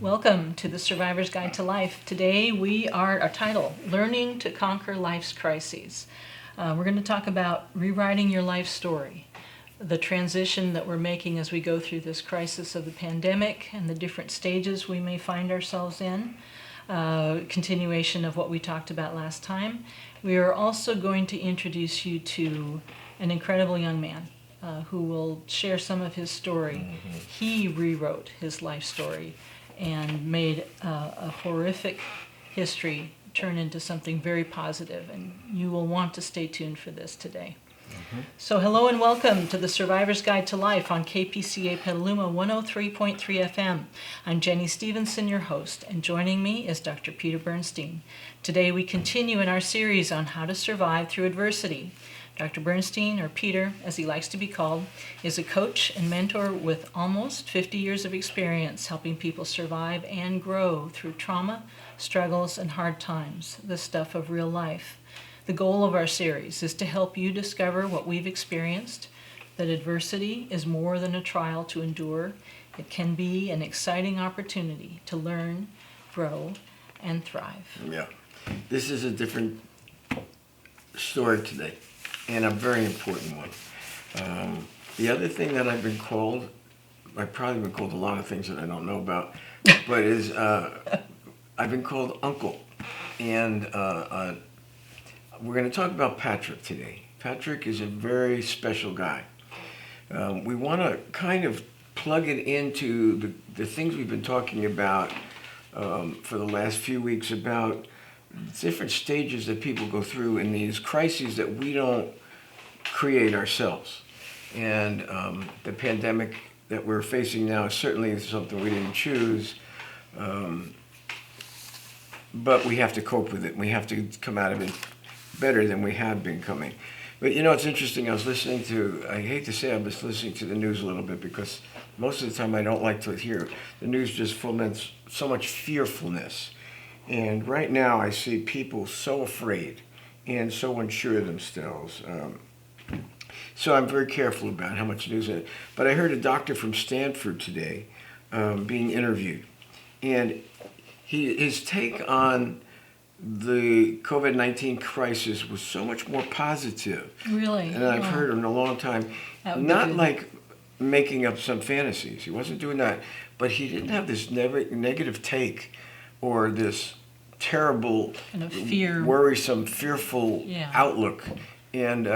Welcome to the Survivor's Guide to Life. Today we are, our title, Learning to Conquer Life's Crises. We're going to talk about rewriting your life story, the transition that we're making as we go through this crisis of the pandemic and the different stages we may find ourselves in, continuation of what we talked about last time. We are also going to introduce you to an incredible young man who will share some of his story. He rewrote his life story and made a horrific history turn into something very positive, and you will want to stay tuned for this today. So hello and welcome to the Survivor's Guide to Life on KPCA Petaluma 103.3 FM. I'm Jenny Stevenson, your host, and joining me is Dr. Peter Bernstein. Today we continue in our series on how to survive through adversity. Dr. Bernstein, or Peter, as he likes to be called, is a coach and mentor with almost 50 years of experience helping people survive and grow through trauma, struggles, and hard times, the stuff of real life. The goal of our series is to help you discover what we've experienced, that adversity is more than a trial to endure. It can be an exciting opportunity to learn, grow, and thrive. Yeah. This is a different story today, and a very important one. The other thing that I've been called, I've probably been called a lot of things that I don't know about, but is I've been called Uncle. And we're going to talk about Patrick today. Patrick is a very special guy. We want to kind of plug it into the things we've been talking about for the last few weeks about different stages that people go through in these crises that we don't create ourselves. And the pandemic that we're facing now is certainly something we didn't choose, but we have to cope with it. We have to come out of it better than we have been coming. But you know, it's interesting, I hate to say I was listening to the news a little bit because most of the time I don't like to hear it. The news just foments so much fearfulness. And right now I see people so afraid and so unsure of themselves. So I'm very careful about how much news. But I heard a doctor from Stanford today being interviewed. And his take on the COVID-19 crisis was so much more positive. Really? And I've heard in a long time. Not like making up some fantasies. He wasn't doing that. But he didn't have this negative take or this terrible, kind of fear, worrisome, fearful outlook. And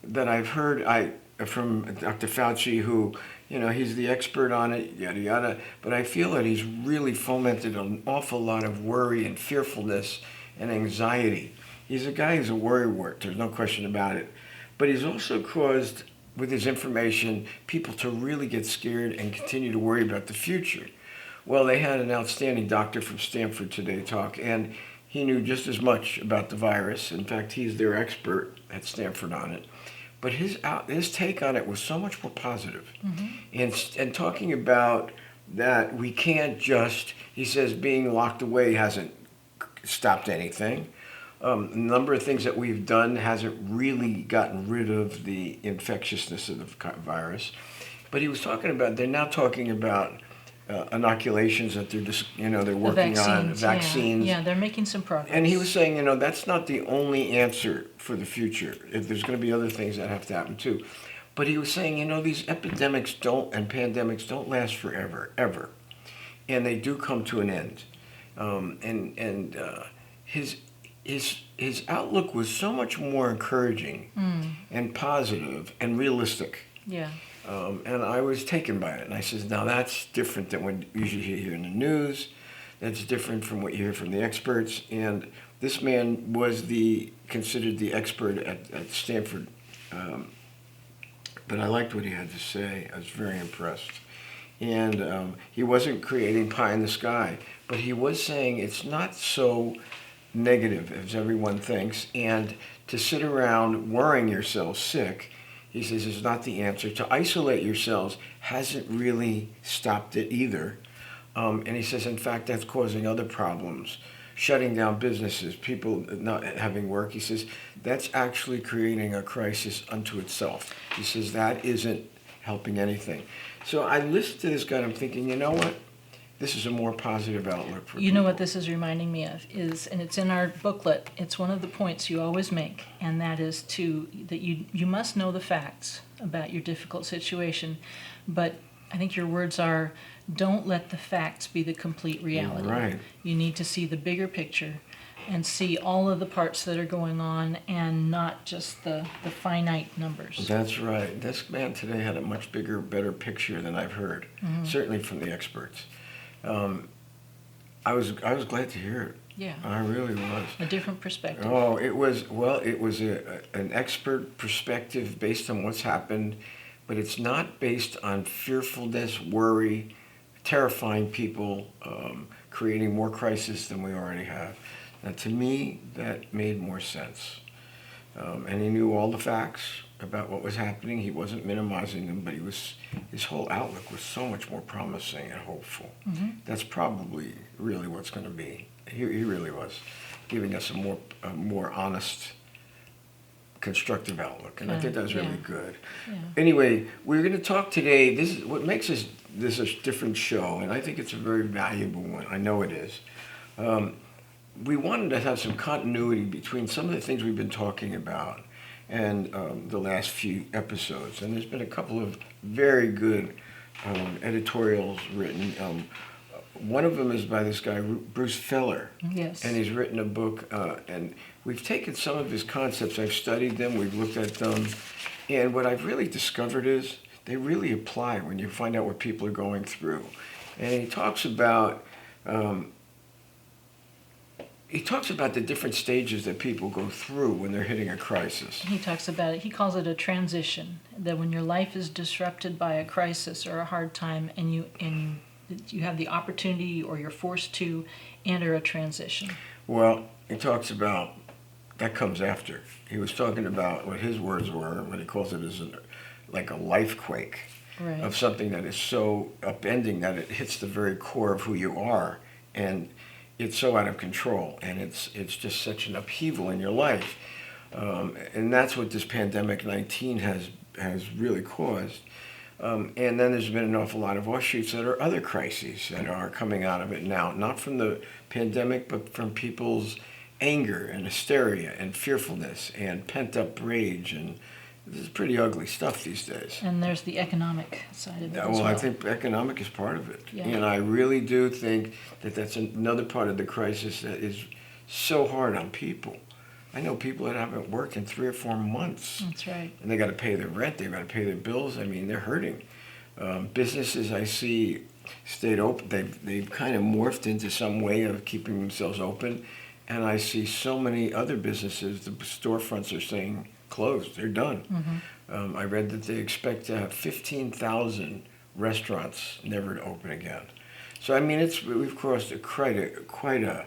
that I've heard from Dr. Fauci, who, you know, he's the expert on it, yada, yada. But I feel that he's really fomented an awful lot of worry and fearfulness and anxiety. He's a guy who's a worrywart, there's no question about it. But he's also caused, with his information, people to really get scared and continue to worry about the future. Well, they had an outstanding doctor from Stanford today talk, and he knew just as much about the virus. In fact, he's their expert at Stanford on it. But his take on it was so much more positive. And talking about that we can't just, he says, being locked away hasn't stopped anything. A number of things that we've done hasn't really gotten rid of the infectiousness of the virus. But he was talking about, they're now talking about inoculations that they're just, they're working on vaccines. Yeah, they're making some progress. And he was saying, that's not the only answer for the future. If there's going to be other things that have to happen too. But he was saying, these epidemics and pandemics don't last forever, ever. And they do come to an end. His outlook was so much more encouraging and positive and realistic. Yeah. And I was taken by it. And I said, now that's different than what you usually hear in the news. That's different from what you hear from the experts. And this man was considered the expert at Stanford. But I liked what he had to say. I was very impressed. And he wasn't creating pie in the sky, but he was saying it's not so negative as everyone thinks. And to sit around worrying yourself sick, he says, is not the answer. To isolate yourselves hasn't really stopped it either. And he says, in fact, that's causing other problems. Shutting down businesses, people not having work. He says, that's actually creating a crisis unto itself. He says, that isn't helping anything. So I listened to this guy and I'm thinking, you know what? this is a more positive outlook for You know what people. this is reminding me of is, and it's in our booklet, it's one of the points you always make, and that is that you must know the facts about your difficult situation, but I think your words are, don't let the facts be the complete reality. Right. You need to see the bigger picture and see all of the parts that are going on and not just the finite numbers. That's right. This man today had a much bigger, better picture than I've heard, certainly from the experts. I was glad to hear it. Yeah. I really was. A different perspective. Oh, it was an expert perspective based on what's happened, but it's not based on fearfulness, worry, terrifying people, creating more crisis than we already have. Now, to me, that made more sense. And he knew all the facts about what was happening. He wasn't minimizing them, but his whole outlook was so much more promising and hopeful. That's probably really what's going to be. He really was giving us a more honest, constructive outlook, and I think that was really good. Yeah. Anyway, we're going to talk today. This is what makes this a different show, and I think it's a very valuable one. I know it is. We wanted to have some continuity between some of the things we've been talking about and the last few episodes. And there's been a couple of very good editorials written. One of them is by this guy, Bruce Feller. Yes. And he's written a book, and we've taken some of his concepts. I've studied them, we've looked at them. And what I've really discovered is they really apply when you find out what people are going through. And he talks about the different stages that people go through when they're hitting a crisis. He talks about it, he calls it a transition, that when your life is disrupted by a crisis or a hard time and you have the opportunity or you're forced to enter a transition. Well, he talks about, that comes after. He was talking about what his words were, what he calls it as like a life quake. Right. Of something that is so upending that it hits the very core of who you are. And it's so out of control, and it's just such an upheaval in your life, and that's what this pandemic 19 has really caused. And then there's been an awful lot of offshoots that are other crises that are coming out of it now, not from the pandemic, but from people's anger and hysteria and fearfulness and pent-up rage, and this is pretty ugly stuff these days. And there's the economic side of it as well. Well, I think economic is part of it. Yeah. And I really do think that that's another part of the crisis that is so hard on people. I know people that haven't worked in 3 or 4 months. That's right. And they got to pay their rent, they've got to pay their bills. I mean, they're hurting. Businesses I see stayed open. They've kind of morphed into some way of keeping themselves open. And I see so many other businesses, the storefronts are saying, closed. They're done. I read that they expect to have 15,000 restaurants never to open again. So I mean, we've crossed quite a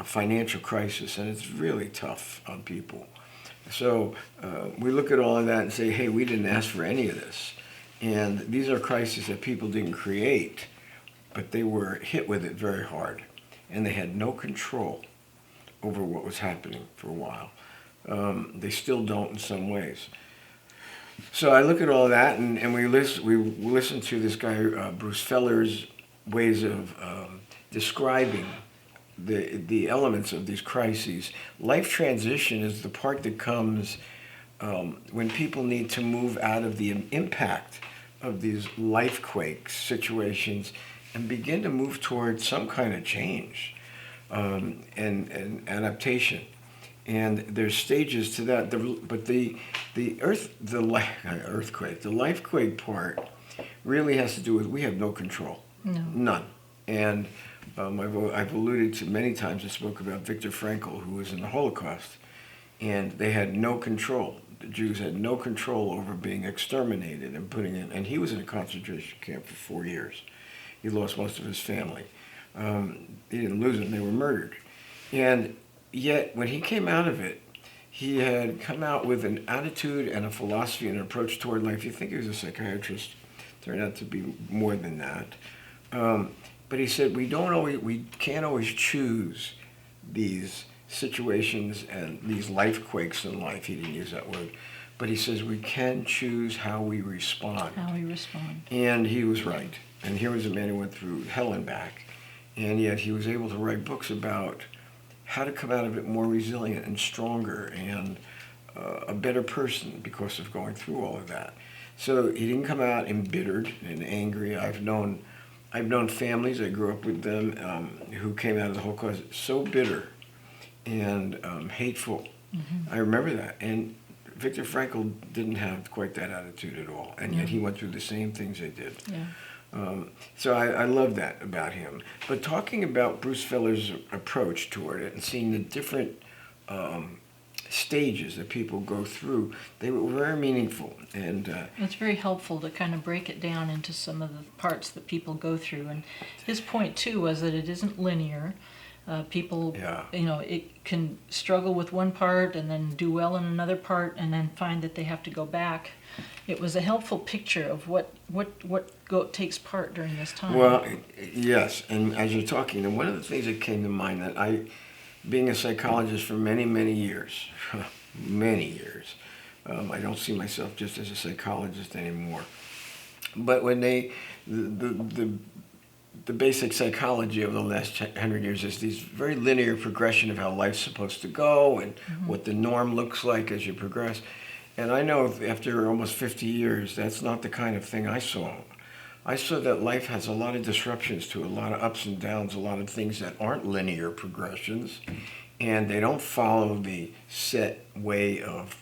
financial crisis, and it's really tough on people. So we look at all of that and say, hey, we didn't ask for any of this, and these are crises that people didn't create, but they were hit with it very hard, and they had no control over what was happening for a while. They still don't in some ways. So I look at all that, and we listen to this guy, Bruce Feller's ways of describing the elements of these crises. Life transition is the part that comes when people need to move out of the impact of these life quake situations and begin to move towards some kind of change and adaptation. And there's stages to that. But the earthquake, the life quake part, really has to do with we have no control. No. None. And I've alluded to many times, I spoke about Viktor Frankl, who was in the Holocaust, and they had no control. The Jews had no control over being exterminated and and he was in a concentration camp for 4 years. He lost most of his family. He didn't lose them, they were murdered. And yet, when he came out of it, he had come out with an attitude and a philosophy and an approach toward life. You think he was a psychiatrist, turned out to be more than that. But he said we can't always choose these situations and these life quakes in life. He didn't use that word, but he says we can choose how we respond. How we respond. And he was right. And here was a man who went through hell and back, and yet he was able to write books about how to come out of it more resilient and stronger and a better person because of going through all of that. So he didn't come out embittered and angry. I've known families, I grew up with them, who came out of the Holocaust so bitter and hateful. I remember that. And Viktor Frankl didn't have quite that attitude at all, and yet he went through the same things they did. So I love that about him. But talking about Bruce Feller's approach toward it and seeing the different stages that people go through, they were very meaningful. And it's very helpful to kind of break it down into some of the parts that people go through. And his point too was that it isn't linear. People, it can struggle with one part and then do well in another part and then find that they have to go back. It was a helpful picture of what takes part during this time. Well, yes, and as you're talking, and one of the things that came to mind that being a psychologist for many, many years, I don't see myself just as a psychologist anymore. But when the basic psychology of the last 100 years is these very linear progression of how life's supposed to go and what the norm looks like as you progress. And I know after almost 50 years, that's not the kind of thing I saw. I saw that life has a lot of disruptions to it, a lot of ups and downs, a lot of things that aren't linear progressions, and they don't follow the set way of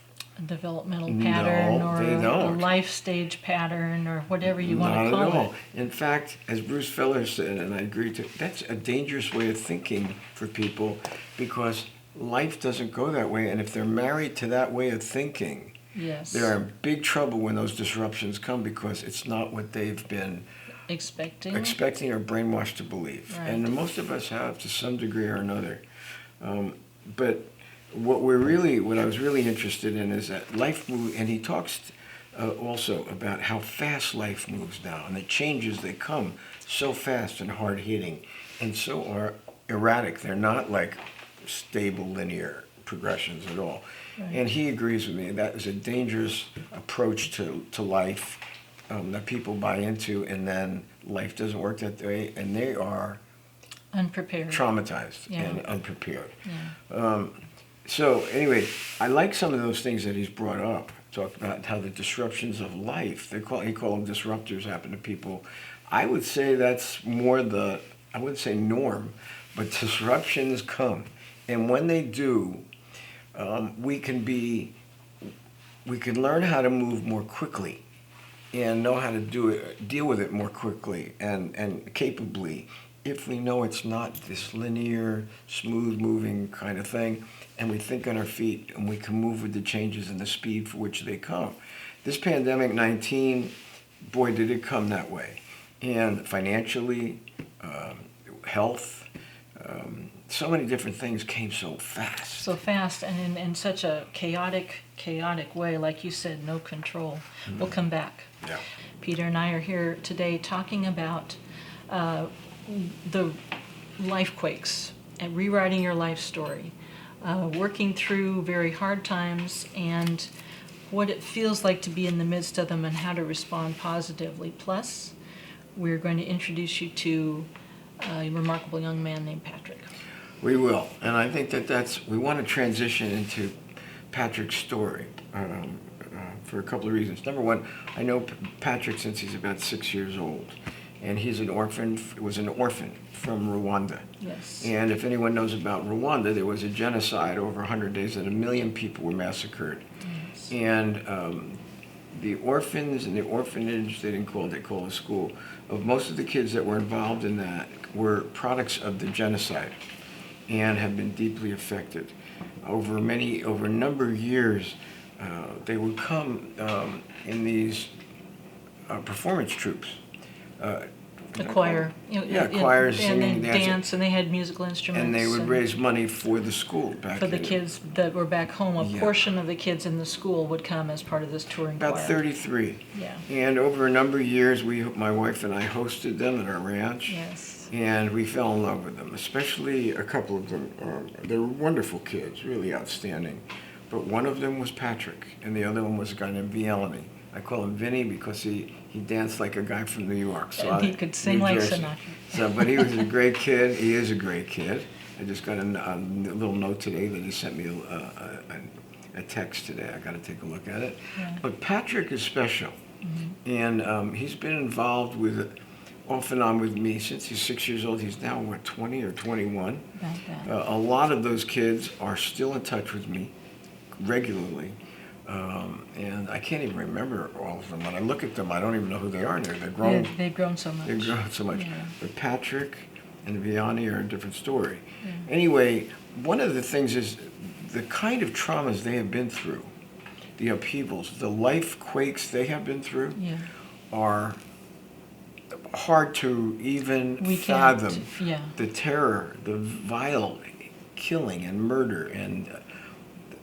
developmental pattern or a life stage pattern or whatever you want to call it. Not at all. In fact, as Bruce Feller said, and I agree to, that's a dangerous way of thinking for people because life doesn't go that way. And if they're married to that way of thinking, they're in big trouble when those disruptions come because it's not what they've been expecting or brainwashed to believe. Right. And most of us have to some degree or another. But what I was really interested in is that life moves, and he talks also about how fast life moves now, and the changes that come so fast and hard-hitting, and so are erratic. They're not like stable, linear progressions at all. Right. And he agrees with me. That is a dangerous approach to life that people buy into, and then life doesn't work that way, and they are unprepared, traumatized, and unprepared. So anyway, I like some of those things that he's brought up. Talk about how the disruptions of life, he call them disruptors, happen to people. I would say that's more I wouldn't say norm, but disruptions come. And when they do, we can learn how to move more quickly and know how to deal with it more quickly and capably if we know it's not this linear, smooth-moving kind of thing, and we think on our feet, and we can move with the changes and the speed for which they come. This pandemic 19, boy, did it come that way. And financially, health, so many different things came so fast. So fast, and in such a chaotic way, like you said, no control. We'll come back. Yeah. Peter and I are here today talking about the life quakes and rewriting your life story, working through very hard times and what it feels like to be in the midst of them and how to respond positively. Plus, we're going to introduce you to a remarkable young man named Patrick. We will, and I think we want to transition into Patrick's story for a couple of reasons. Number one, I know Patrick since he's about 6 years old. And he's was an orphan from Rwanda. Yes. And if anyone knows about Rwanda, there was a genocide over 100 days that 1 million people were massacred. Yes. And the orphans and the orphanage, they call a school, of most of the kids that were involved in that were products of the genocide and have been deeply affected. Over a number of years, they would come in these performance troops. The choir. Choirs, singing, and dance, and they had musical instruments. And they would raise money for the school back for the kids that were back home. A portion of the kids in the school would come as part of this touring choir. About 33. Yeah. And over a number of years, my wife and I hosted them at our ranch. Yes. And we fell in love with them, especially a couple of them. They were wonderful kids, really outstanding. But one of them was Patrick, and the other one was a guy named Vielany. I call him Vinny because he danced like a guy from New York. So And he could sing like Sinatra. So, but he was a great kid. He is a great kid. I just got a little note today that he sent me a text today. I got to take a look at it. Yeah. But Patrick is special, and he's been involved with off and on with me since he's 6 years old. He's now, what, 20 or 21? About that. A lot of those kids are still in touch with me regularly. And I can't even remember all of them. When I look at them, I don't even know who they are now. They're grown. They've grown so much. They've grown so much. Yeah. But Patrick and Vianney are a different story. Yeah. Anyway, one of the things is the kind of traumas they have been through, the upheavals, the life quakes they have been through are hard to even fathom. Yeah. The terror, the vile killing and murder and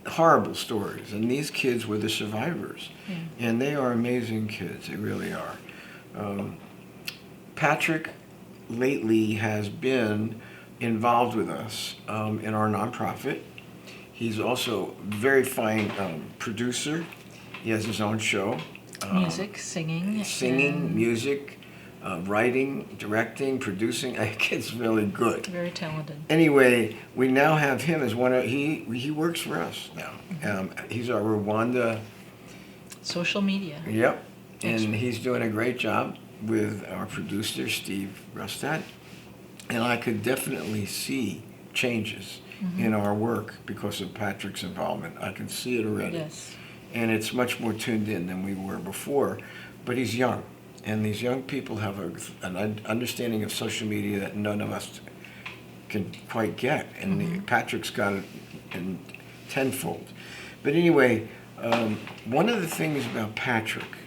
horrible stories. And these kids were the survivors. Yeah. And they are amazing kids. They really are. Patrick lately has been involved with us in our nonprofit. He's also a very fine producer. He has his own show. Music, singing. Music, writing, directing, producing. It's really good. Very talented. Anyway, we now have him as one of, he works for us now. He's our Rwanda. Social media. Yep. And he's doing a great job with our producer, Steve Rustad. And I could definitely see changes in our work because of Patrick's involvement. I can see it already. Yes. And it's much more tuned in than we were before. But he's young. And these young people have an understanding of social media that none of us can quite get. And Patrick's got it in tenfold. But anyway, one of the things about Patrick,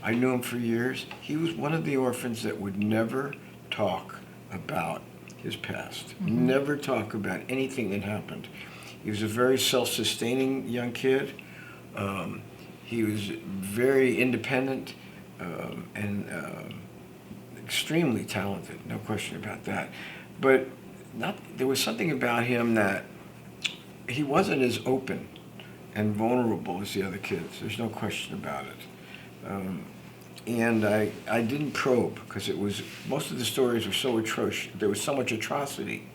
I knew him for years. He was one of the orphans that would never talk about his past, never talk about anything that happened. He was a very self-sustaining young kid. He was very independent and extremely talented, no question about that. But there was something about him that he wasn't as open and vulnerable as the other kids. There's no question about it. And I didn't probe because most of the stories were so atrocious. There was so much atrocity.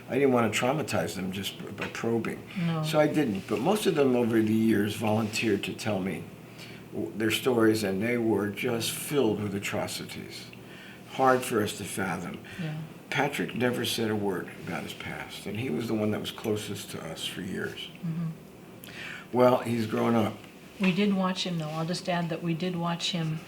I didn't want to traumatize them just by probing. No. So I didn't. But most of them over the years volunteered to tell me their stories, and they were just filled with atrocities. Hard for us to fathom. Yeah. Patrick never said a word about his past, and he was the one that was closest to us for years. Well, he's grown up. We did watch him, though. I'll just add that we did watch him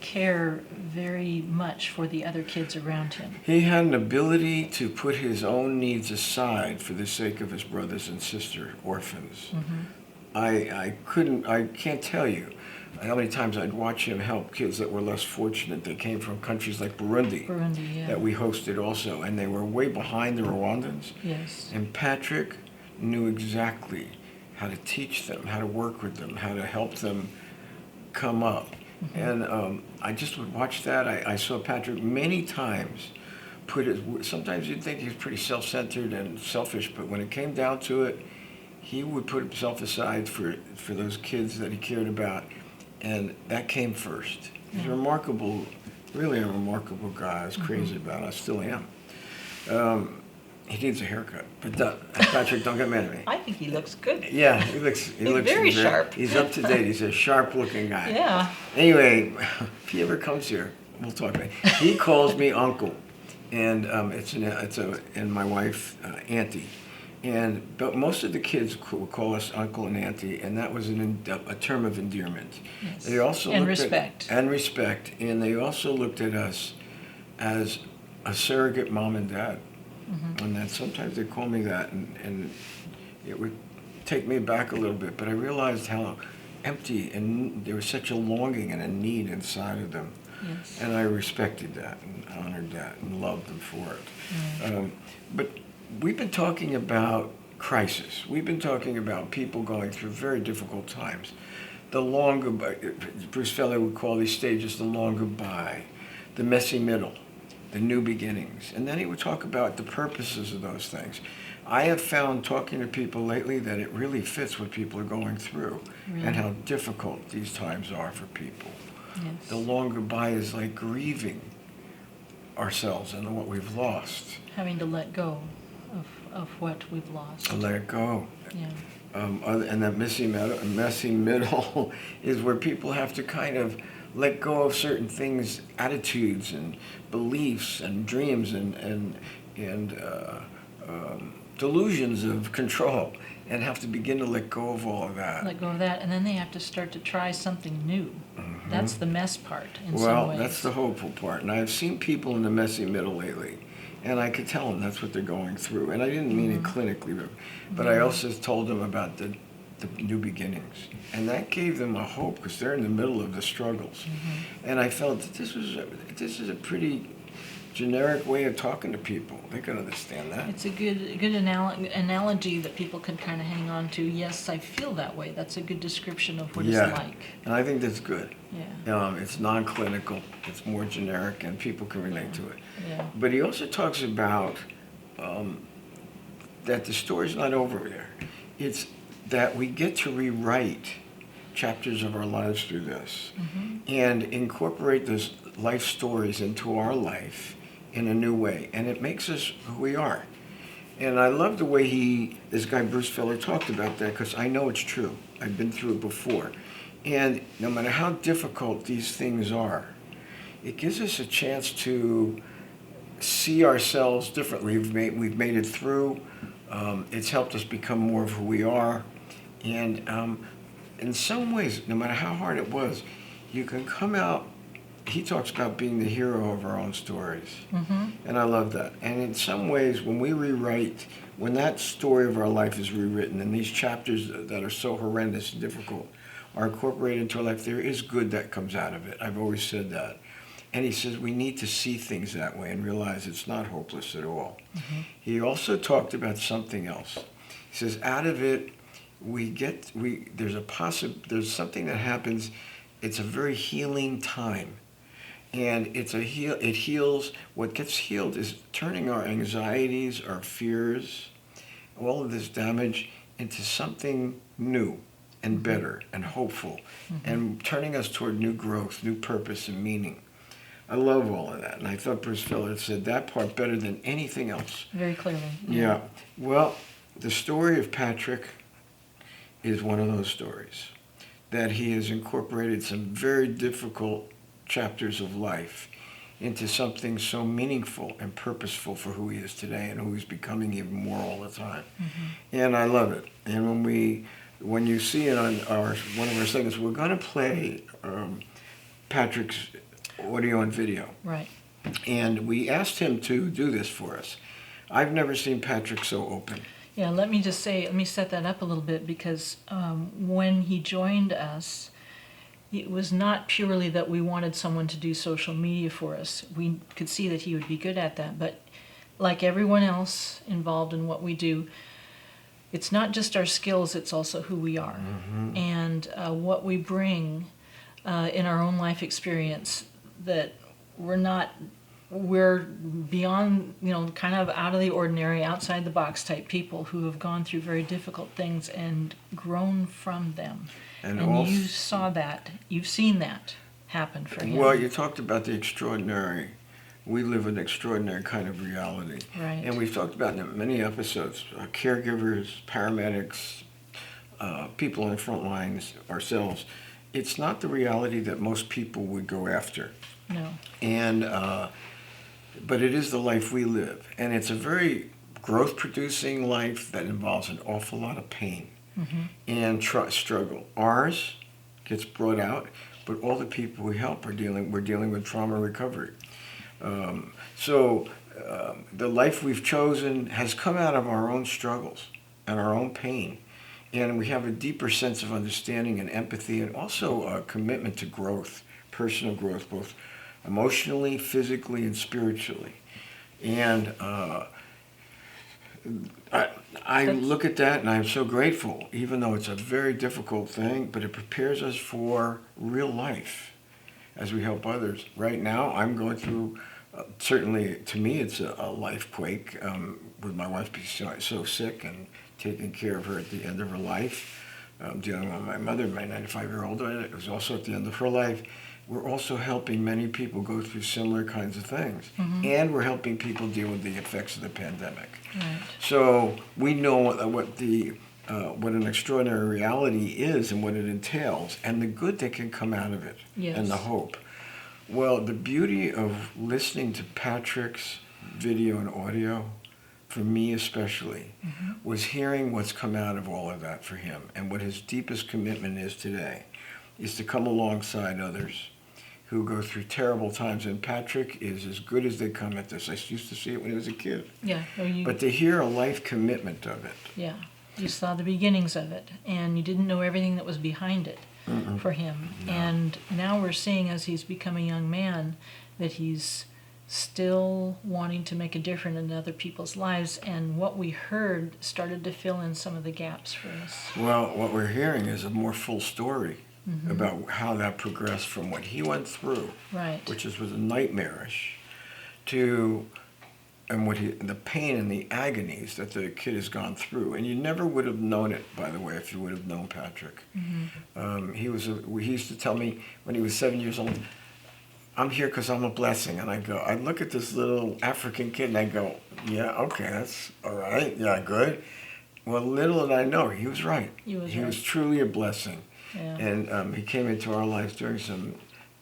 care very much for the other kids around him. He had an ability to put his own needs aside for the sake of his brothers and sister orphans. I can't tell you how many times I'd watch him help kids that were less fortunate. They came from countries like Burundi Yeah. that we hosted also, and they were way behind the Rwandans. Yes. And Patrick knew exactly how to teach them, how to work with them, how to help them come up. And I just would watch that. I saw Patrick many times sometimes you'd think he was pretty self-centered and selfish, but when it came down to it, he would put himself aside for those kids that he cared about, and that came first. He's remarkable, really a remarkable guy. I was crazy about it. I still am. He needs a haircut, but Patrick, don't get mad at me. I think he looks good. Yeah, he looks very sharp. He's up to date. He's a sharp-looking guy. Yeah. Anyway, if he ever comes here, we'll talk about it. He calls me uncle, and and my wife auntie, but most of the kids would call us uncle and auntie, and that was a term of endearment. Yes. They also And looked respect. and respect, and they also looked at us as a surrogate mom and dad. And then sometimes they call me that, and it would take me back a little bit, but I realized how empty, and there was such a longing and a need inside of them. Yes. And I respected that and honored that and loved them for it. But we've been talking about crisis. We've been talking about people going through very difficult times. The long goodbye, Bruce Feller would call these stages the long goodbye, the messy middle, the new beginnings. And then he would talk about the purposes of those things. I have found talking to people lately that it really fits what people are going through and how difficult these times are for people. Yes. The long goodbye is like grieving ourselves and what we've lost. Having to let go of what we've lost. To let it go. Yeah. And that messy middle is where people have to kind of let go of certain things, attitudes and beliefs and dreams and delusions of control, and have to begin to let go of all of that. Let go of that, and then they have to start to try something new. Mm-hmm. That's the mess part in some Well, ways. that's the hopeful part. And I've seen people in the messy middle lately, and I could tell them that's what they're going through. And I didn't mean it clinically, but I also told them about the new beginnings. And that gave them a hope, because they're in the middle of the struggles. Mm-hmm. And I felt that this is a pretty generic way of talking to people. They can understand that. It's a good analogy that people can kind of hang on to. Yes, I feel that way. That's a good description of what it's like. And I think that's good. Yeah. It's non-clinical. It's more generic, and people can relate to it. Yeah. But he also talks about that the story's not over there. It's that we get to rewrite chapters of our lives through this, and incorporate those life stories into our life in a new way, and it makes us who we are. And I love the way this guy Bruce Feller talked about that, because I know it's true. I've been through it before. And no matter how difficult these things are, it gives us a chance to see ourselves differently. We've made it through. It's helped us become more of who we are. And in some ways, no matter how hard it was, you can come out. He talks about being the hero of our own stories. Mm-hmm. And I love that. And in some ways, when we rewrite, when that story of our life is rewritten, and these chapters that are so horrendous and difficult are incorporated into our life, there is good that comes out of it. I've always said that. And he says we need to see things that way and realize it's not hopeless at all. Mm-hmm. He also talked about something else. He says out of it, there's something that happens. It's a very healing time. And it heals. What gets healed is turning our anxieties, our fears, all of this damage into something new and better and hopeful, and turning us toward new growth, new purpose and meaning. I love all of that. And I thought Bruce Feller said that part better than anything else. Very clearly. Yeah. Well, the story of Patrick is one of those stories that he has incorporated some very difficult chapters of life into something so meaningful and purposeful for who he is today and who he's becoming even more all the time. Mm-hmm. And I love it. And when you see it on one of our segments, we're going to play Patrick's audio and video. Right. And we asked him to do this for us. I've never seen Patrick so open. Yeah, let me set that up a little bit, because when he joined us, it was not purely that we wanted someone to do social media for us. We could see that he would be good at that, but like everyone else involved in what we do, it's not just our skills, it's also who we are. Mm-hmm. And what we bring in our own life experience, that we're beyond, kind of out of the ordinary, outside the box type people who have gone through very difficult things and grown from them. And you saw that, you've seen that happen for him. Well, you talked about the extraordinary. We live an extraordinary kind of reality. Right. And we've talked about in many episodes, caregivers, paramedics, people on the front lines, ourselves. It's not the reality that most people would go after. No. And, but it is the life we live. And it's a very growth-producing life that involves an awful lot of pain. Mm-hmm. And struggle. Ours gets brought out, but all the people we help we're dealing with trauma recovery. So the life we've chosen has come out of our own struggles and our own pain, and we have a deeper sense of understanding and empathy, and also a commitment to growth, personal growth, both emotionally, physically, and spiritually. And I look at that and I'm so grateful, even though it's a very difficult thing, but it prepares us for real life as we help others. Right now, I'm going through certainly to me it's a life quake, with my wife being so sick and taking care of her at the end of her life. Dealing with my mother, my 95-year-old, it was also at the end of her life. We're also helping many people go through similar kinds of things. And we're helping people deal with the effects of the pandemic. Right. So we know what an extraordinary reality is and what it entails and the good that can come out of it. Yes. And the hope. Well, the beauty of listening to Patrick's video and audio, for me especially, was hearing what's come out of all of that for him, and what his deepest commitment is today is to come alongside others who go through terrible times. And Patrick is as good as they come at this. I used to see it when he was a kid. Yeah. But to hear a life commitment of it. Yeah. You saw the beginnings of it, and you didn't know everything that was behind it for him. No. And now we're seeing, as he's become a young man, that he's still wanting to make a difference in other people's lives, and what we heard started to fill in some of the gaps for us. Well, what we're hearing is a more full story about how that progressed from what he went through, right, which was nightmarish, to the pain and the agonies that the kid has gone through. And you never would have known it, by the way, if you would have known Patrick. He used to tell me when he was 7 years old, I'm here because I'm a blessing. And I look at this little African kid and I go, yeah, okay, that's all right. Yeah, good. Well, little did I know, he was right. He was truly a blessing. Yeah. And he came into our lives during some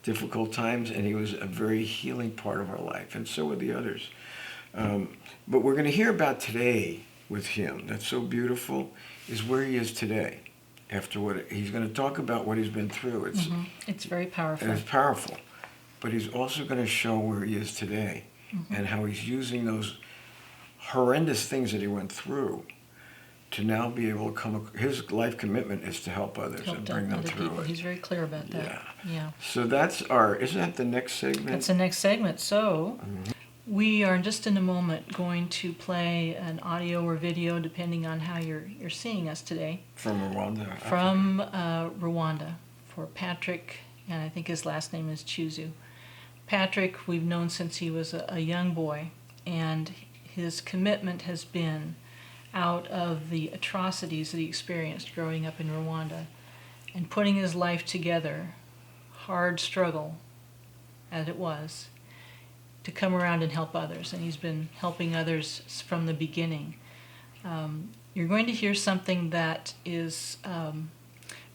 difficult times, and he was a very healing part of our life, and so were the others. But we're going to hear about today with him. That's so beautiful, is where he is today. After what he's going to talk about, what he's been through. It's very powerful. It's powerful, but he's also going to show where he is today, and how he's using those horrendous things that he went through to now be able to his life commitment is to help others and bring them through people. it. He's very clear about that. Yeah. So isn't that the next segment? That's the next segment. So we are just in a moment going to play an audio or video, depending on how you're seeing us today. From Rwanda. From Rwanda, for Patrick, and I think his last name is Cyuzuzo. Patrick, we've known since he was a young boy, and his commitment has been out of the atrocities that he experienced growing up in Rwanda and putting his life together, hard struggle as it was, to come around and help others. And he's been helping others from the beginning. You're going to hear something that is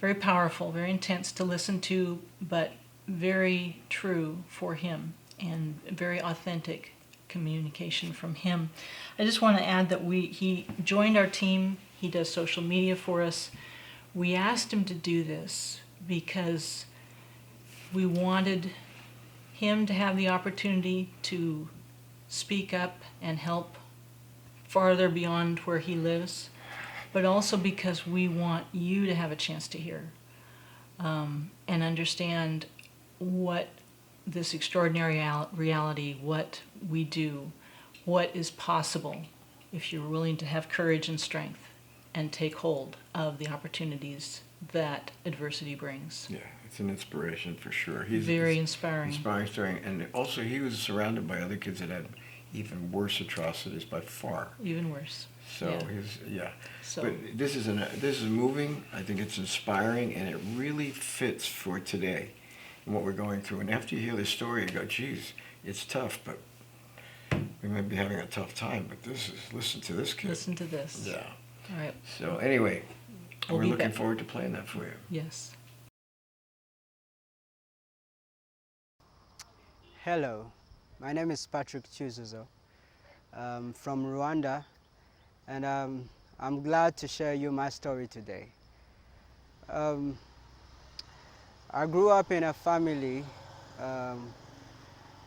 very powerful, very intense to listen to, but very true for him and very authentic communication from him. I just want to add that he joined our team. He does social media for us. We asked him to do this because we wanted him to have the opportunity to speak up and help farther beyond where he lives, but also because we want you to have a chance to hear and understand what this extraordinary reality, what we do, what is possible if you're willing to have courage and strength and take hold of the opportunities that adversity brings. Yeah, it's an inspiration for sure. He's very inspiring. Inspiring, and also he was surrounded by other kids that had even worse atrocities by far. Even worse. So but this is moving. I think it's inspiring, and it really fits for today and what we're going through. And after you hear the story, you go, geez, it's tough, but we may be having a tough time, but listen to this kid. Listen to this. Yeah. All right. So anyway, we're looking forward to playing that for you. Yes. Hello, my name is Patrick Cyuzuzo from Rwanda, and I'm glad to share you my story today. I grew up in a family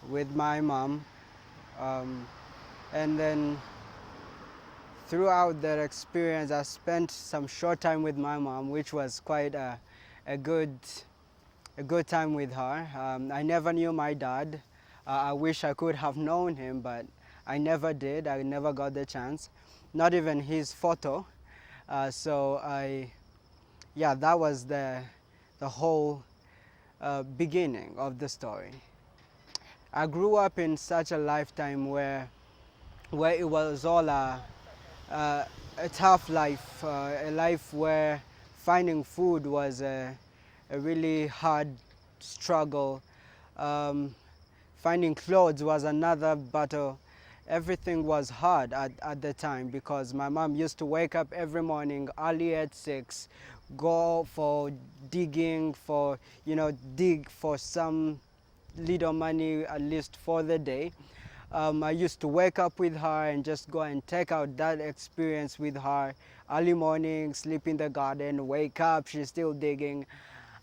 with my mom, and then throughout that experience I spent some short time with my mom, which was quite a good time with her. I never knew my dad. I wish I could have known him, but I never did. I never got the chance, not even his photo. That was the whole beginning of the story. I grew up in such a lifetime where it was all a tough life, a life where finding food was a really hard struggle. Um, Finding clothes was another battle. Everything was hard at the time because my mom used to wake up every morning early at 6, go for digging, for, dig for some little money at least for the day. I used to wake up with her and just go and take out that experience with her. Early morning, sleep in the garden, wake up, she's still digging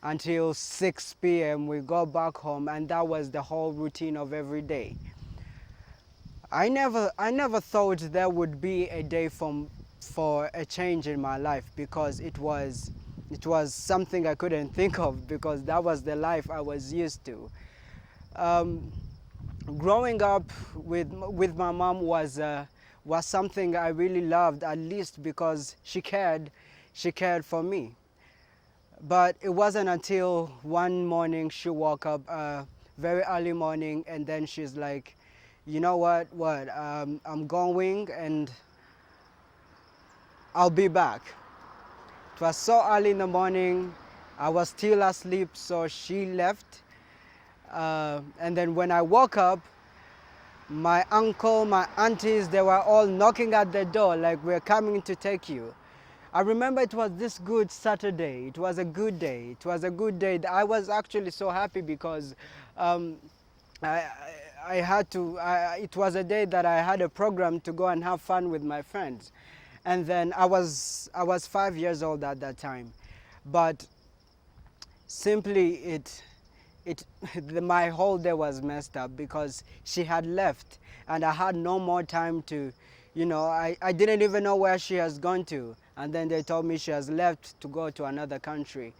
until 6 p.m. We go back home, and that was the whole routine of every day. I never thought there would be a day for a change in my life because it was something I couldn't think of because that was the life I was used to. Um, Growing up with my mom was something I really loved, at least because she cared for me. But it wasn't until one morning she woke up very early morning, and then she's like, you know what, I'm going and I'll be back. It was so early in the morning, I was still asleep, so she left. And then when I woke up, my uncle, my aunties, they were all knocking at the door like, we're coming to take you. I remember it was this good Saturday. It was a good day. It was a good day. I was actually so happy because um, I, I had to, it was a day that I had a program to go and have fun with my friends. And then I was 5 years old at that time. But simply my whole day was messed up because she had left and I had no more time to, I didn't even know where she has gone to. And then they told me she has left to go to another country.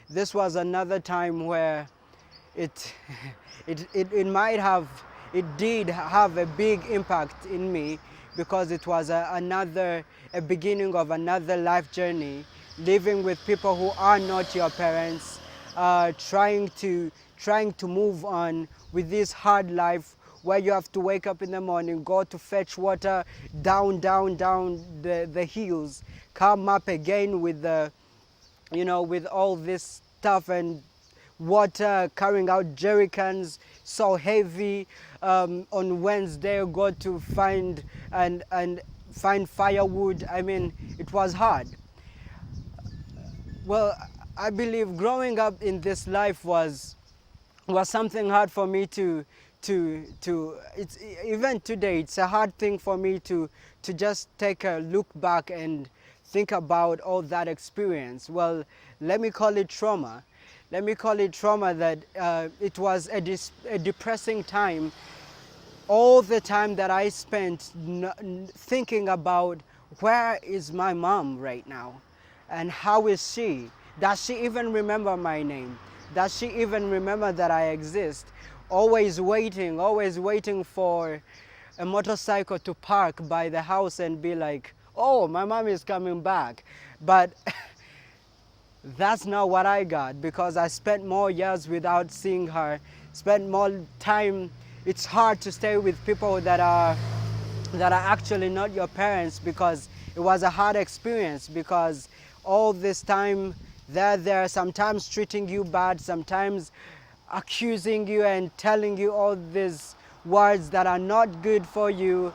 This was another time where it did have a big impact in me because it was a beginning of another life journey, living with people who are not your parents, trying to move on with this hard life where you have to wake up in the morning, go to fetch water down the hills, come up again with with all this stuff and water, carrying out jerry cans so heavy. On Wednesday, go to find firewood. I mean, it was hard. Well, I believe growing up in this life was something hard for me to it's even today it's a hard thing for me to just take a look back and think about all that experience. Well, let me call it trauma. Let me call it trauma that it was a depressing time. All the time that I spent thinking about where is my mom right now and how is she? Does she even remember my name? Does she even remember that I exist? Always waiting for a motorcycle to park by the house and be like, oh, my mom is coming back. But that's not what I got because I spent more years without seeing her, spent more time. It's hard to stay with people that are actually not your parents because it was a hard experience because all this time they're there sometimes treating you bad, sometimes accusing you and telling you all these words that are not good for you.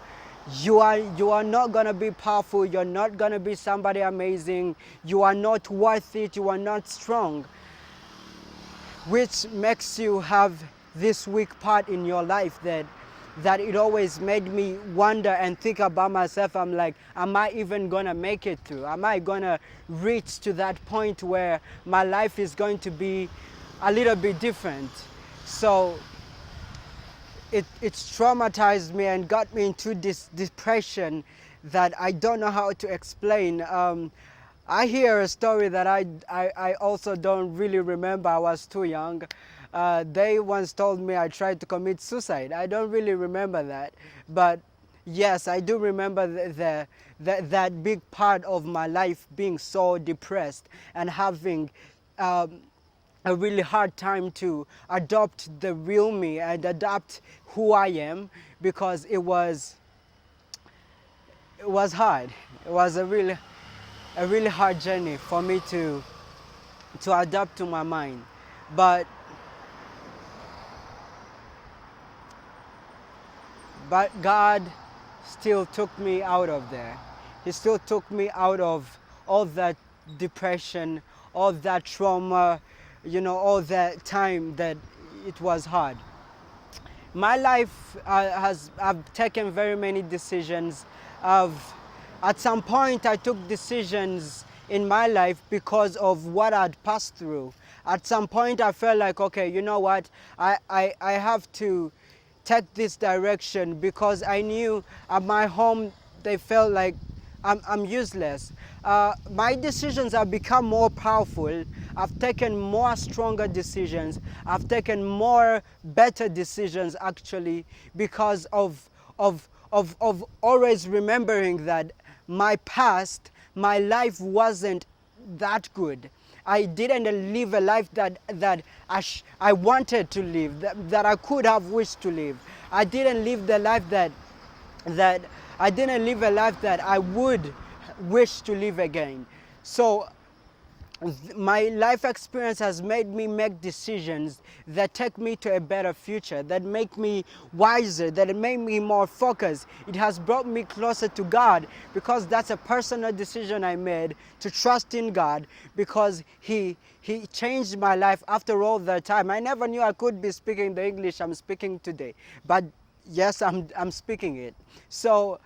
You are not going to be powerful. You're not going to be somebody amazing. You are not worth it. You are not strong, which makes you have this weak part in your life that it always made me wonder and think about myself. I'm like, am I even gonna make it through? Am I gonna reach to that point where my life is going to be a little bit different? So it's traumatized me and got me into this depression that I don't know how to explain. I hear a story that I also don't really remember. I was too young. They once told me I tried to commit suicide. I don't really remember that. But yes, I do remember that big part of my life being so depressed and having a really hard time to adopt the real me and adopt who I am, because it was hard. It was a really hard journey for me to adapt to my mind. But God still took me out of there. He still took me out of all that depression, all that trauma, all that time that it was hard. My life I've taken very many decisions. At some point I took decisions in my life because of what I'd passed through. At some point I felt like, okay, you know what, I have to take this direction, because I knew at my home they felt like I'm useless. My decisions have become more powerful. I've taken more stronger decisions. I've taken more better decisions, actually, because of always remembering that my past, my life wasn't that good. I didn't live a life that I wanted to live, that I could have wished to live. I didn't live the life that I didn't live a life that I would wish to live again. So my life experience has made me make decisions that take me to a better future, that make me wiser, that make me more focused. It has brought me closer to God, because that's a personal decision I made to trust in God, because He changed my life after all the time. I never knew I could be speaking the English I'm speaking today, but yes, I'm speaking it. So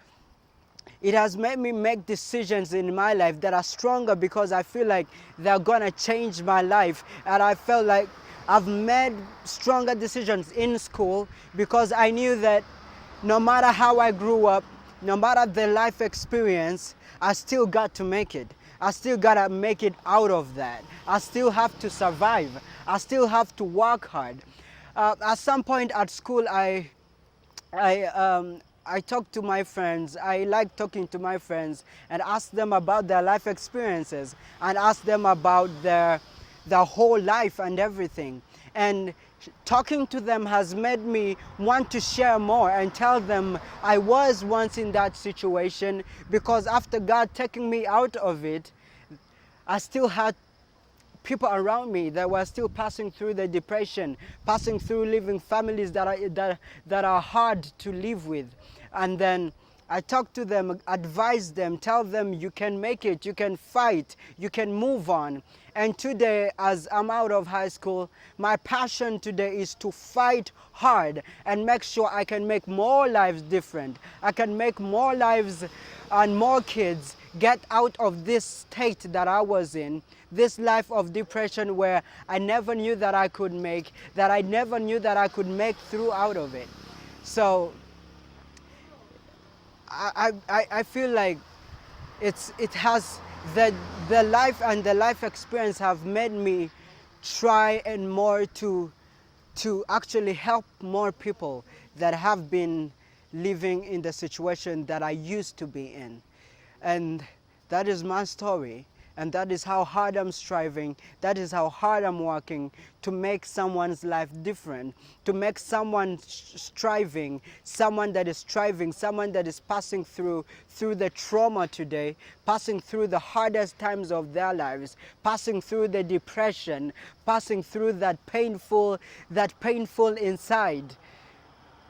it has made me make decisions in my life that are stronger, because I feel like they're gonna change my life. And I felt like I've made stronger decisions in school, because I knew that no matter how I grew up, no matter the life experience, I still got to make it. I still gotta make it out of that. I still have to survive. I still have to work hard. At some point at school, I talk to my friends. I like talking to my friends and ask them about their life experiences, and ask them about their whole life and everything. And talking to them has made me want to share more and tell them I was once in that situation, because after God taking me out of it, I still had people around me that were still passing through the depression, passing through living families that are hard to live with. And then I talk to them, advise them, tell them you can make it, you can fight, you can move on. And today, as I'm out of high school, my passion today is to fight hard and make sure I can make more lives different. I can make more lives and more kids get out of this state that I was in, this life of depression where I never knew that I could make, that I never knew that I could make through out of it. So I feel like it has the life and the life experience have made me try and more to actually help more people that have been living in the situation that I used to be in. And that is my story. And that is how hard I'm striving. That is how hard I'm working to make someone's life different, to make someone striving, someone that is striving, someone that is passing through the trauma today, passing through the hardest times of their lives, passing through the depression, passing through that painful inside,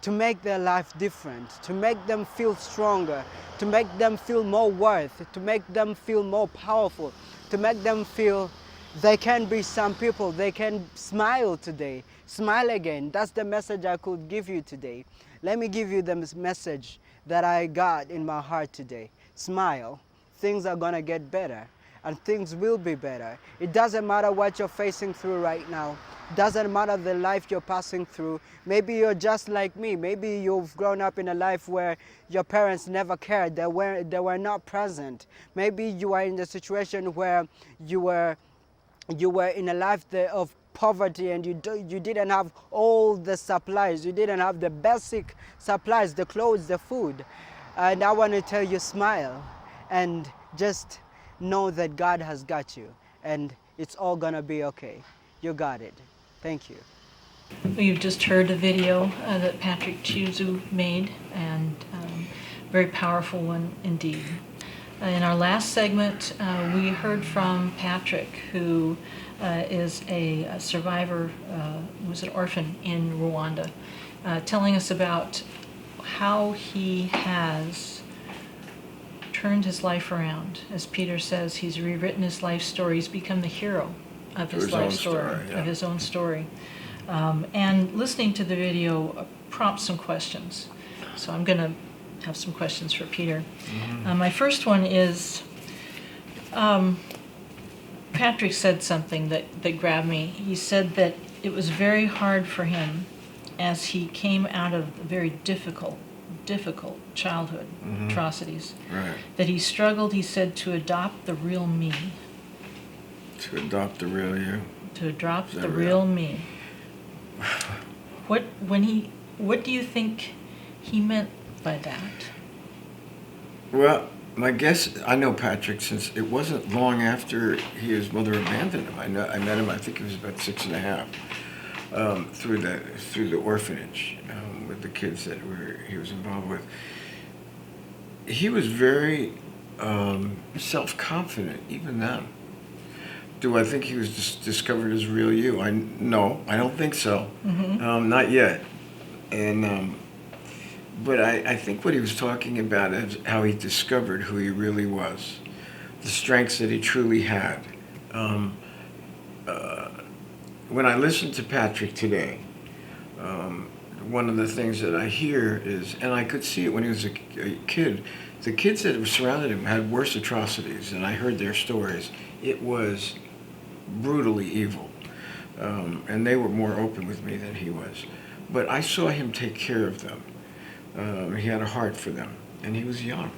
to make their life different, to make them feel stronger, to make them feel more worth, to make them feel more powerful, to make them feel they can be some people, they can smile today, smile again. That's the message I could give you today. Let me give you the message that I got in my heart today. Smile. Things are gonna get better, and things will be better. It doesn't matter what you're facing through right now. Doesn't matter the life you're passing through. Maybe you're just like me. Maybe you've grown up in a life where your parents never cared. They were not present. Maybe you are in the situation where you were in a life of poverty, and you didn't have all the supplies. You didn't have the basic supplies, the clothes, the food. And I want to tell you, smile and just know that God has got you, and it's all gonna be okay. You got it. Thank you. You've just heard a video that Patrick Cyuzuzo made, and very powerful one indeed. In our last segment, we heard from Patrick, who is a survivor, was an orphan in Rwanda, telling us about how he has turned his life around. As Peter says, he's rewritten his life story. He's become the hero of his life story, of his own story. And listening to the video prompts some questions. So I'm going to have some questions for Peter. My first one is, Patrick said something that grabbed me. He said that it was very hard for him as he came out of very difficult childhood atrocities, that he struggled, he said, to adopt the real me. To adopt the real you? To adopt the real me. What do you think he meant by that? Well, my guess, I know Patrick since it wasn't long after his mother abandoned him. I met him, I think he was about 6.5, through the orphanage with the kids that he was involved with. He was very self-confident, even then. Do I think he was discovered as real you? No, I don't think so. Not yet. And but I think what he was talking about is how he discovered who he really was, the strengths that he truly had. When I listen to Patrick today, one of the things that I hear is, and I could see it when he was a kid, the kids that surrounded him had worse atrocities, and I heard their stories. It was brutally evil, and they were more open with me than he was. But I saw him take care of them. He had a heart for them, and he was young.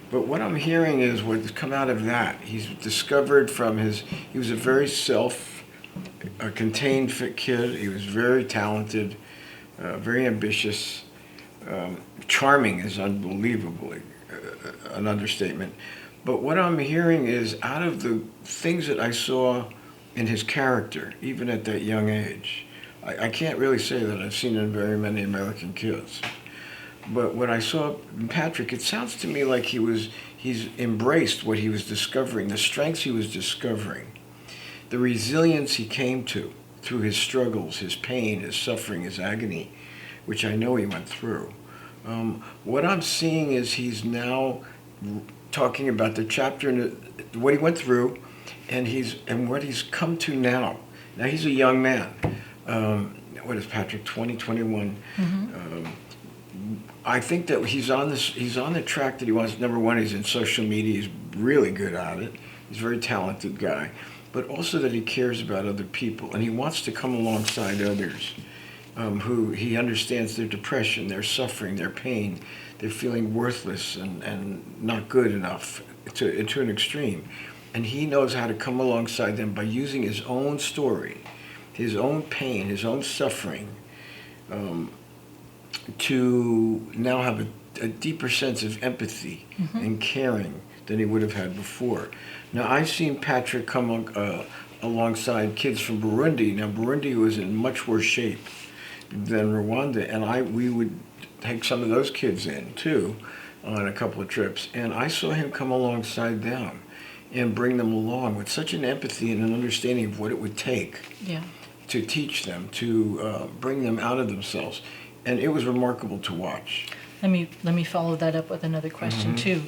But what I'm hearing is what's come out of that. He's discovered he was a very contained kid. He was very talented, very ambitious. Charming is unbelievably an understatement. But what I'm hearing is out of the things that I saw in his character, even at that young age, I can't really say that I've seen in very many American kids. But what I saw in Patrick, it sounds to me like he's embraced what he was discovering, the strengths he was discovering, the resilience he came to through his struggles, his pain, his suffering, his agony, which I know he went through. What I'm seeing is he's now talking about the chapter, what he went through, and what he's come to now. Now he's a young man. What is Patrick? 20, 21. I think that he's on the track that he wants. Number one, he's in social media. He's really good at it. He's a very talented guy, but also that he cares about other people, and he wants to come alongside others who he understands their depression, their suffering, their pain, they're feeling worthless and not good enough to an extreme. And he knows how to come alongside them by using his own story, his own pain, his own suffering, to now have a deeper sense of empathy and caring than he would have had before. Now, I've seen Patrick come alongside kids from Burundi. Now, Burundi was in much worse shape than Rwanda, and we would take some of those kids in, too, on a couple of trips. And I saw him come alongside them and bring them along with such an empathy and an understanding of what it would take to teach them, to bring them out of themselves. And it was remarkable to watch. Let me follow that up with another question, too.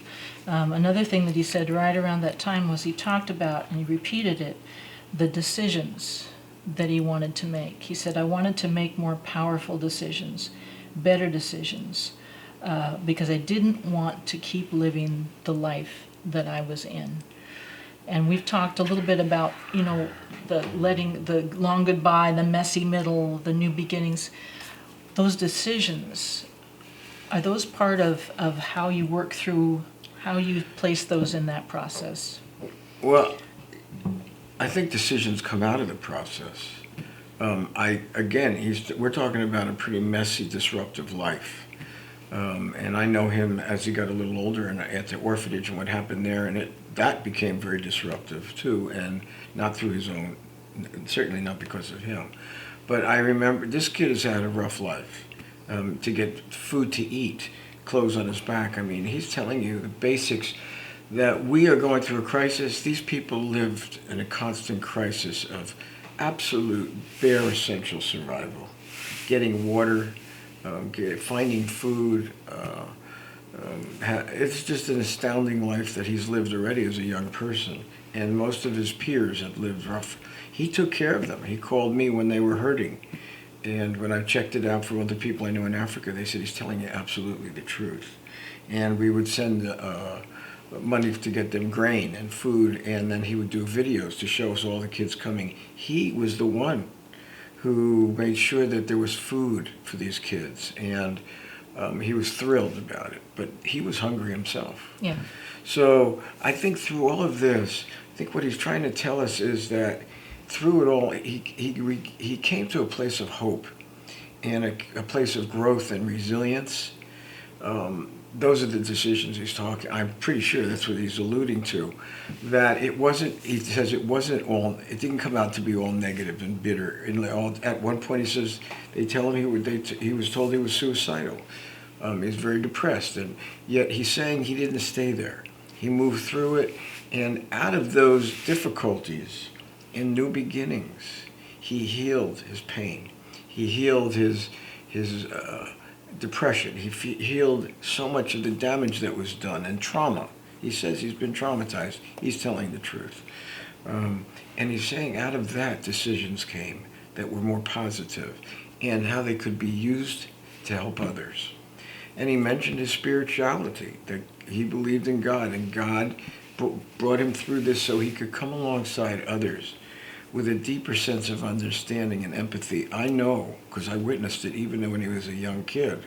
Another thing that he said right around that time was he talked about, and he repeated it, the decisions that he wanted to make. He said, I wanted to make more powerful decisions, better decisions, because I didn't want to keep living the life that I was in. And we've talked a little bit about, the long goodbye, the messy middle, the new beginnings. Those decisions, are those part of how you work through, how you place those in that process? Well, I think decisions come out of the process. We're talking about a pretty messy, disruptive life. And I know him as he got a little older and at the orphanage and what happened there, and that became very disruptive too, and not through his own certainly not because of him. But I remember this kid has had a rough life. To get food to eat, clothes on his back. I mean, he's telling you the basics that we are going through a crisis. These people lived in a constant crisis of absolute bare essential survival, getting water, finding food. It's just an astounding life that he's lived already as a young person, and most of his peers have lived rough. He took care of them. He called me when they were hurting, and when I checked it out for other people I know in Africa, they said he's telling you absolutely the truth. And we would send money to get them grain and food, and then he would do videos to show us all the kids coming. He was the one who made sure that there was food for these kids, and he was thrilled about it, but he was hungry himself. Yeah. So I think through all of this, I think what he's trying to tell us is that through it all, he came to a place of hope and a place of growth and resilience. Those are the decisions he's talking. I'm pretty sure that's what he's alluding to. That it wasn't. He says it wasn't all. It didn't come out to be all negative and bitter. At one point, he says they tell him he was told he was suicidal. He's very depressed, and yet he's saying he didn't stay there. He moved through it, and out of those difficulties, in new beginnings, he healed his pain. He healed his depression. He healed so much of the damage that was done and trauma. He says he's been traumatized. He's telling the truth. And he's saying out of that, decisions came that were more positive and how they could be used to help others. And he mentioned his spirituality, that he believed in God, and God brought him through this so he could come alongside others with a deeper sense of understanding and empathy. I know, because I witnessed it even when he was a young kid,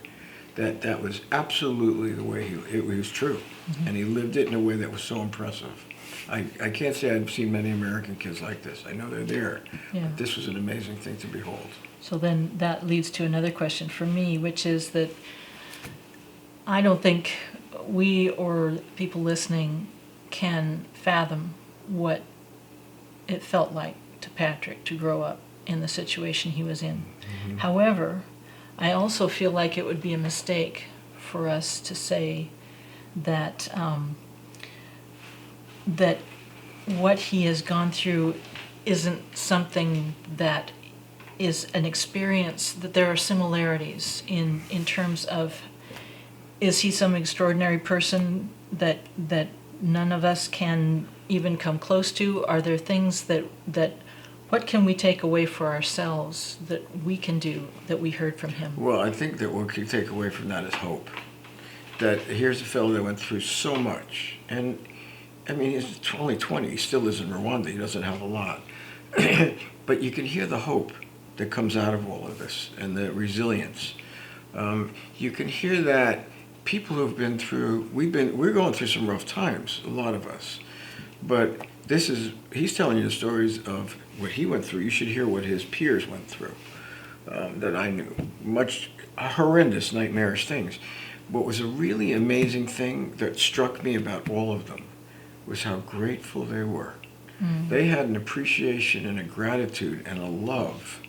that was absolutely the way it was true. Mm-hmm. And he lived it in a way that was so impressive. I can't say I've seen many American kids like this. I know they're there. Yeah. But this was an amazing thing to behold. So then that leads to another question for me, which is that I don't think we or people listening can fathom what it felt like to Patrick to grow up in the situation he was in. Mm-hmm. However, I also feel like it would be a mistake for us to say that that what he has gone through isn't something that is an experience, that there are similarities in terms of, is he some extraordinary person that none of us can even come close to? Are there things that what can we take away for ourselves that we can do that we heard from him? Well, I think that what we can take away from that is hope. That here's a fellow that went through so much, and I mean, he's only 20. He still lives in Rwanda. He doesn't have a lot. But you can hear the hope that comes out of all of this and the resilience. You can hear that people who've been through, we're going through some rough times, a lot of us. But he's telling you the stories of what he went through. You should hear what his peers went through that I knew. Much horrendous, nightmarish things. What was a really amazing thing that struck me about all of them was how grateful they were. Mm. They had an appreciation and a gratitude and a love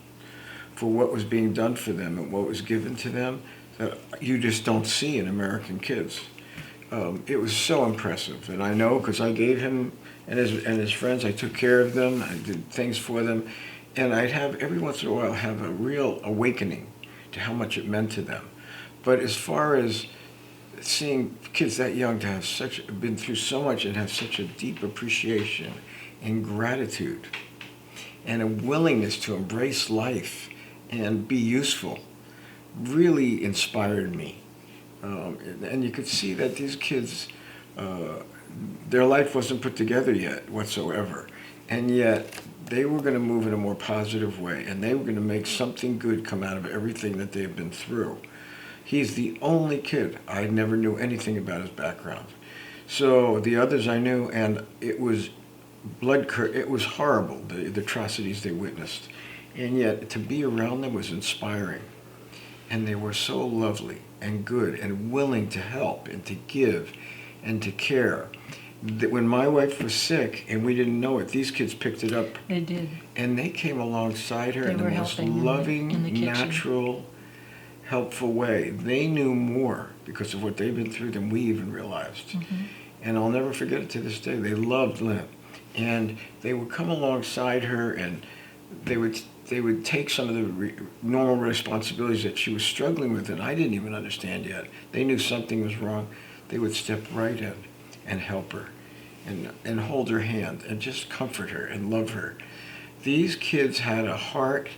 for what was being done for them and what was given to them that you just don't see in American kids. It was so impressive, and I know because I gave him and his friends, I took care of them, I did things for them, and I'd have every once in a while have a real awakening to how much it meant to them. But as far as seeing kids that young to have been through so much and have such a deep appreciation and gratitude and a willingness to embrace life and be useful really inspired me. And you could see that these kids, their life wasn't put together yet whatsoever. And yet they were going to move in a more positive way, and they were going to make something good come out of everything that they've been through. He's the only kid. I never knew anything about his background. So the others I knew, and it was it was horrible, the atrocities they witnessed. And yet to be around them was inspiring. And they were so lovely and good and willing to help and to give and to care. when my wife was sick and we didn't know it, these kids picked it up. They did. And they came alongside her They in the were most helping loving, in the kitchen. natural, helpful way. They knew more because of what they've been through than we even realized. And I'll never forget it to this day. They loved Lynn. And they would come alongside her, and they would take some of the normal responsibilities that she was struggling with, and I didn't even understand yet. They knew something was wrong. They would step right in and help her and hold her hand and just comfort her and love her. These kids had a heart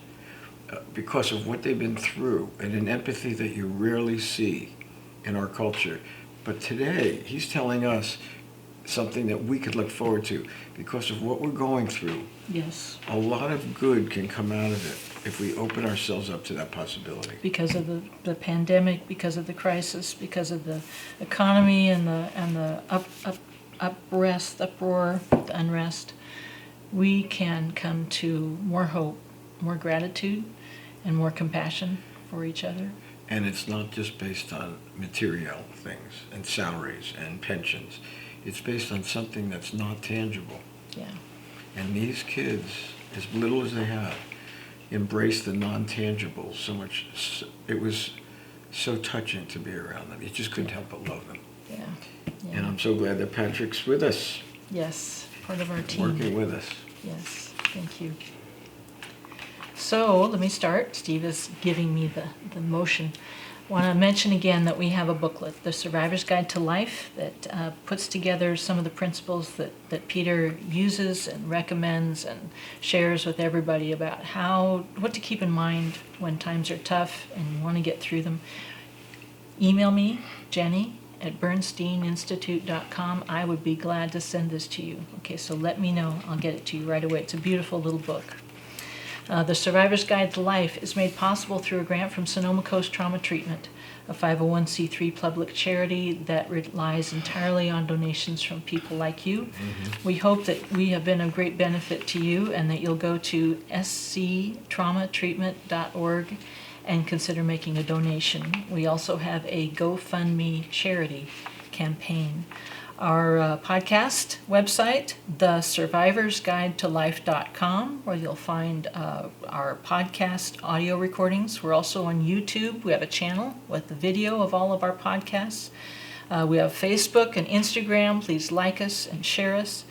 because of what they've been through, and an empathy that you rarely see in our culture. But today, he's telling us something that we could look forward to because of what we're going through. Yes. A lot of good can come out of it if we open ourselves up to that possibility. Because of the pandemic, because of the crisis, because of the economy and the uproar, the unrest, we can come to more hope, more gratitude, and more compassion for each other. And it's not just based on material things and salaries and pensions. It's based on something that's not tangible. Yeah. And these kids, as little as they have, embrace the non-tangible so much. It was so touching to be around them. You just couldn't help but love them. Yeah. And I'm so glad that Patrick's with us. Yes, part of our team. Working with us. Yes, thank you. So let me start. Steve is giving me the motion. I want to mention again that we have a booklet, The Survivor's Guide to Life, that puts together some of the principles that Peter uses and recommends and shares with everybody about what to keep in mind when times are tough and you want to get through them. Email me, Jenny, at bernsteininstitute.com. I would be glad to send this to you. Okay, so let me know. I'll get it to you right away. It's a beautiful little book. The Survivor's Guide to Life is made possible through a grant from Sonoma Coast Trauma Treatment, a 501c3 public charity that relies entirely on donations from people like you. We hope that we have been of great benefit to you and that you'll go to sctraumatreatment.org and consider making a donation. We also have a GoFundMe charity campaign. Our podcast website, thesurvivorsguidetolife.com, where you'll find our podcast audio recordings. We're also on YouTube. We have a channel with the video of all of our podcasts. We have Facebook and Instagram. Please like us and share us.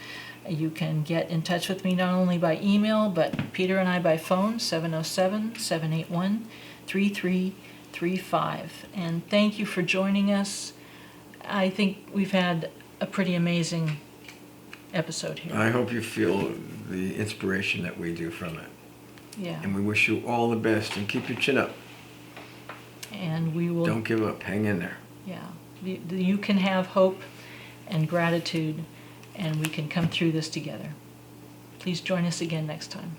You can get in touch with me not only by email, but Peter and I by phone, 707-781-3335. And thank you for joining us. I think we've had a pretty amazing episode here. I hope you feel the inspiration that we do from it. Yeah. And we wish you all the best, and keep your chin up. And we will... Don't give up. Hang in there. Yeah. You can have hope and gratitude, and we can come through this together. Please join us again next time.